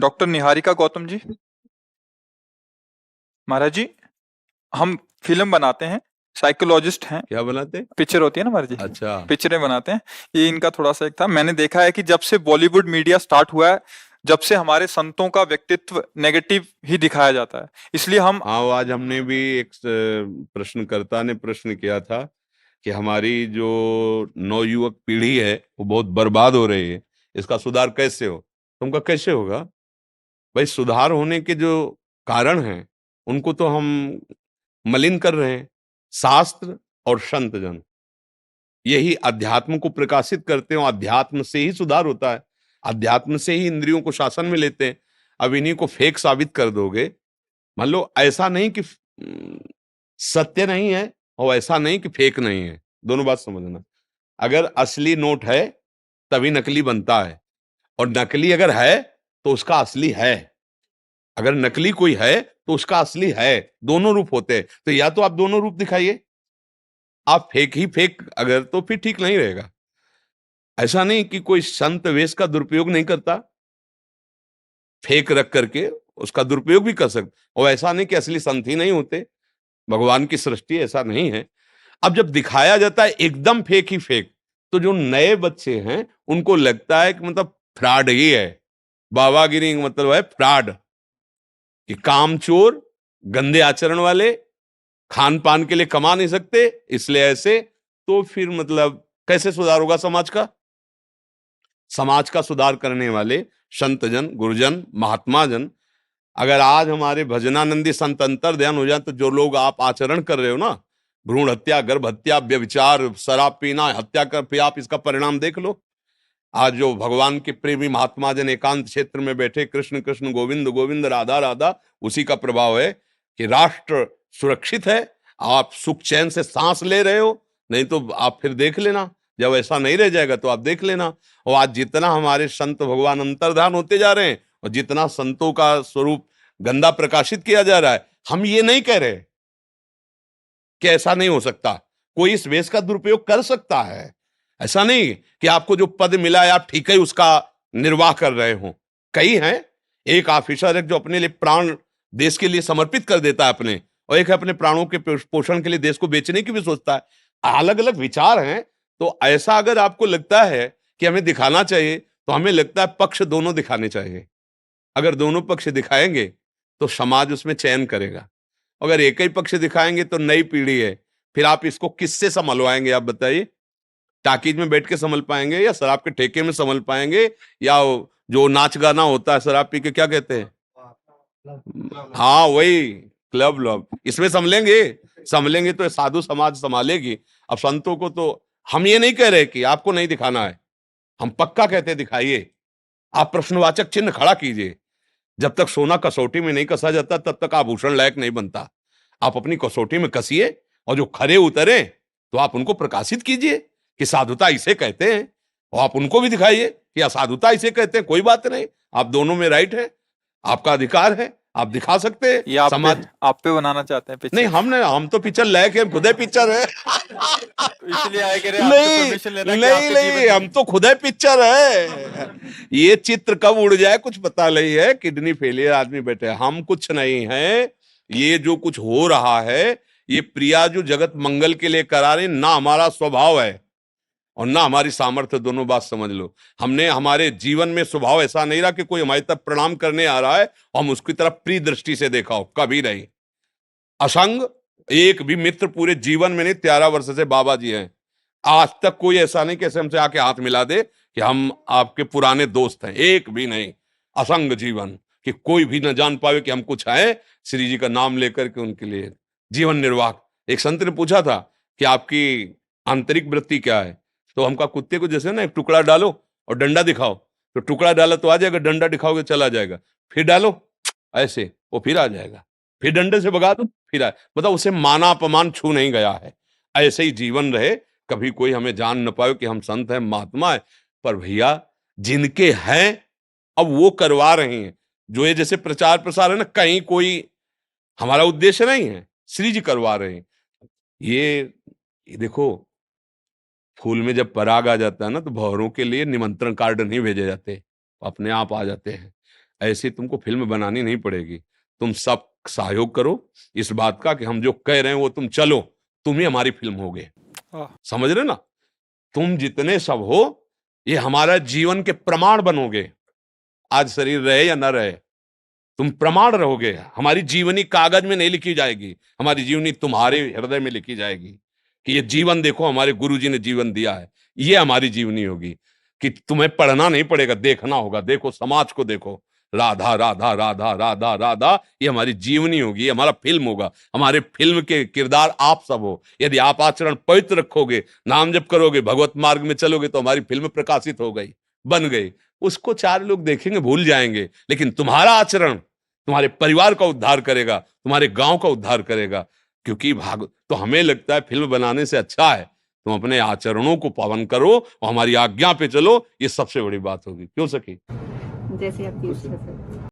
Doctor Niharika Gautam ji, महाराज जी, हम film बनाते हैं, साइकोलॉजिस्ट हैं। क्या बनाते? पिक्चर होती है ना महाराज जी, अच्छा। पिक्चरें बनाते हैं। ये इनका थोड़ा सा एक था। मैंने देखा है कि जब से बॉलीवुड मीडिया स्टार्ट हुआ है, जब से हमारे संतों का व्यक्तित्व नेगेटिव ही दिखाया जाता है, इसलिए हम हाँ, वो आज हमने भी एक प्रश्नकर्ता ने प्रश्न किया था कि हमारी जो नवयुवक पीढ़ी है वो बहुत बर्बाद हो रही है, इसका सुधार कैसे हो? तुमका कैसे होगा भाई? सुधार होने के जो कारण हैं उनको तो हम मलिन कर रहे हैं। शास्त्र और संत जन यही अध्यात्म को प्रकाशित करते हो, अध्यात्म से ही सुधार होता है, अध्यात्म से ही इंद्रियों को शासन में लेते हैं। अब इन्हीं को फेक साबित कर दोगे, मान लो ऐसा नहीं कि सत्य नहीं है और ऐसा नहीं कि फेक नहीं है, दोनों बात समझना। अगर असली नोट है तभी नकली बनता है, और नकली अगर है तो उसका असली है। अगर नकली कोई है तो उसका असली है, दोनों रूप होते हैं। तो या तो आप दोनों रूप दिखाइए, आप फेक ही फेक अगर, तो फिर ठीक नहीं रहेगा। ऐसा नहीं कि कोई संत वेश का दुरुपयोग नहीं करता, फेक रख करके उसका दुरुपयोग भी कर सकते, और ऐसा नहीं कि असली संत ही नहीं होते। भगवान की सृष्टि ऐसा नहीं है। अब जब दिखाया जाता है एकदम फेक ही फेक, तो जो नए बच्चे हैं उनको लगता है कि मतलब फ्रॉड ही है। बाबागिरी का मतलब है फ्रॉड, कि कामचोर, गंदे आचरण वाले, खान पान के लिए कमा नहीं सकते, इसलिए ऐसे। तो फिर मतलब कैसे सुधार होगा समाज का? समाज का सुधार करने वाले संतजन, गुरुजन, महात्मा जन, अगर आज हमारे भजनानंदी संत अंतर ध्यान हो जाए, तो जो लोग आप आचरण कर रहे हो ना, भ्रूण हत्या, गर्भ हत्या, व्यभिचार, शराब पीना, हत्या कर, फिर आप इसका परिणाम देख लो। आज जो भगवान के प्रेमी महात्मा जन एकांत क्षेत्र में बैठे कृष्ण कृष्ण गोविंद गोविंद राधा राधा, उसी का प्रभाव है कि राष्ट्र सुरक्षित है, आप सुख चैन से सांस ले रहे हो। नहीं तो आप फिर देख लेना, जब ऐसा नहीं रह जाएगा तो आप देख लेना। और आज जितना हमारे संत भगवान अंतर्धान होते जा रहे हैं, और जितना संतों का स्वरूप गंदा प्रकाशित किया जा रहा है, हम ये नहीं कह रहे कि ऐसा नहीं हो सकता, कोई इस वेश का दुरुपयोग कर सकता है। ऐसा नहीं कि आपको जो पद मिला है आप ठीक है उसका निर्वाह कर रहे हो। कई हैं, एक ऑफिसर है जो अपने लिए प्राण देश के लिए समर्पित कर देता है अपने, और एक है अपने प्राणों के पोषण के लिए देश को बेचने की भी सोचता है। अलग अलग विचार हैं। तो ऐसा अगर आपको लगता है कि हमें दिखाना चाहिए, तो हमें लगता है पक्ष दोनों दिखाने चाहिए। अगर दोनों पक्ष दिखाएंगे तो समाज उसमें चयन करेगा। अगर एक ही पक्ष दिखाएंगे तो नई पीढ़ी है, फिर आप इसको किससे संभलवाएंगे? आप बताइए, टाकीज में बैठ के संभल पाएंगे, या शराब के ठेके में संभल पाएंगे, या जो नाच गाना होता है शराब पी के, क्या कहते हैं, हाँ वही क्लब व्लब, इसमें संभलेंगे? संभलेंगे तो साधु समाज संभालेगी। अब संतों को तो हम ये नहीं कह रहे कि आपको नहीं दिखाना है, हम पक्का कहते हैं दिखाइए। आप प्रश्नवाचक चिन्ह खड़ा कीजिए। जब तक सोना कसौटी में नहीं कसा जाता तब तक आभूषण लायक नहीं बनता। आप अपनी कसौटी में कसिए, और जो खरे उतरे तो आप उनको प्रकाशित कीजिए कि साधुता इसे कहते हैं, और आप उनको भी दिखाइए कि असाधुता इसे कहते हैं। कोई बात नहीं, आप दोनों में राइट है, आपका अधिकार है, आप दिखा सकते हैं। ये समाज आप पे बनाना चाहते हैं नहीं, पिक्चर। हम तो पिक्चर लायक है, खुद पिक्चर है। तो इसलिए आए कह रहे हैं आपसे नहीं परमिशन लेना कि नहीं आपके जीवन नहीं, हम में तो खुद है पिक्चर है। ये चित्र कब उड़ जाए कुछ पता नहीं है। किडनी फेलियर आदमी बैठे हैं, हम कुछ नहीं है। ये जो कुछ हो रहा है, ये प्रिया जो जगत मंगल के लिए करा रहे, ना हमारा स्वभाव है और ना हमारी सामर्थ्य, दोनों बात समझ लो। हमने हमारे जीवन में स्वभाव ऐसा नहीं रहा कि कोई हमारी तरफ प्रणाम करने आ रहा है और हम उसकी तरफ प्रिय दृष्टि से देखा हो, कभी नहीं। असंग एक भी मित्र पूरे जीवन में नहीं, 13 वर्ष से बाबा जी हैं, आज तक कोई ऐसा नहीं कैसे हमसे आके हाथ मिला दे कि हम आपके पुराने दोस्त हैं, एक भी नहीं। असंग जीवन, कि कोई भी न जान पावे कि हम कुछ आए श्री जी का नाम लेकर के उनके लिए जीवन निर्वाह। एक संत ने पूछा था कि आपकी आंतरिक वृत्ति क्या है, तो हमका कुत्ते को जैसे ना एक टुकड़ा डालो और डंडा दिखाओ, तो टुकड़ा डाला तो आ जाएगा, डंडा दिखाओगे चला जाएगा, फिर डालो ऐसे वो फिर आ जाएगा, फिर डंडे से भगा दो फिर आए। मतलब उसे माना अपमान छू नहीं गया है। ऐसे ही जीवन रहे, कभी कोई हमें जान न पाए कि हम संत हैं, महात्मा है। पर भैया जिनके हैं अब वो करवा रहे हैं, जो ये जैसे प्रचार प्रसार है ना, कहीं कोई हमारा उद्देश्य नहीं है, श्री जी करवा रहे हैं। ये देखो, फूल में जब पराग आ जाता है ना, तो भंवरों के लिए निमंत्रण कार्ड नहीं भेजे जाते, अपने आप आ जाते हैं। ऐसे तुमको फिल्म बनानी नहीं पड़ेगी। तुम सब सहयोग करो इस बात का कि हम जो कह रहे हैं वो तुम चलो, तुम ही हमारी फिल्म होगे। वाह। समझ रहे ना? तुम जितने सब हो ये हमारा जीवन के प्रमाण बनोगे। आज शरीर रहे या न रहे, तुम प्रमाण रहोगे। हमारी जीवनी कागज में नहीं लिखी जाएगी, हमारी जीवनी तुम्हारे हृदय में लिखी जाएगी कि ये जीवन देखो हमारे गुरुजी ने जीवन दिया है। ये हमारी जीवनी होगी कि तुम्हें पढ़ना नहीं पड़ेगा, देखना होगा। देखो समाज को देखो, राधा राधा राधा राधा राधा, ये हमारी जीवनी होगी, ये हमारा फिल्म होगा। हमारे फिल्म के किरदार आप सब हो। यदि आप आचरण पवित्र रखोगे, नाम जप करोगे, भगवत मार्ग में चलोगे तो हमारी फिल्म प्रकाशित हो गई, बन गई। उसको चार लोग देखेंगे, भूल जाएंगे, लेकिन तुम्हारा आचरण तुम्हारे परिवार का उद्धार करेगा, तुम्हारे गांव का उद्धार करेगा। क्योंकि भाग तो हमें लगता है फिल्म बनाने से अच्छा है तुम अपने आचरणों को पावन करो और हमारी आज्ञा पे चलो, ये सबसे बड़ी बात होगी। क्यों सखी? जैसे आपकी इच्छा सर।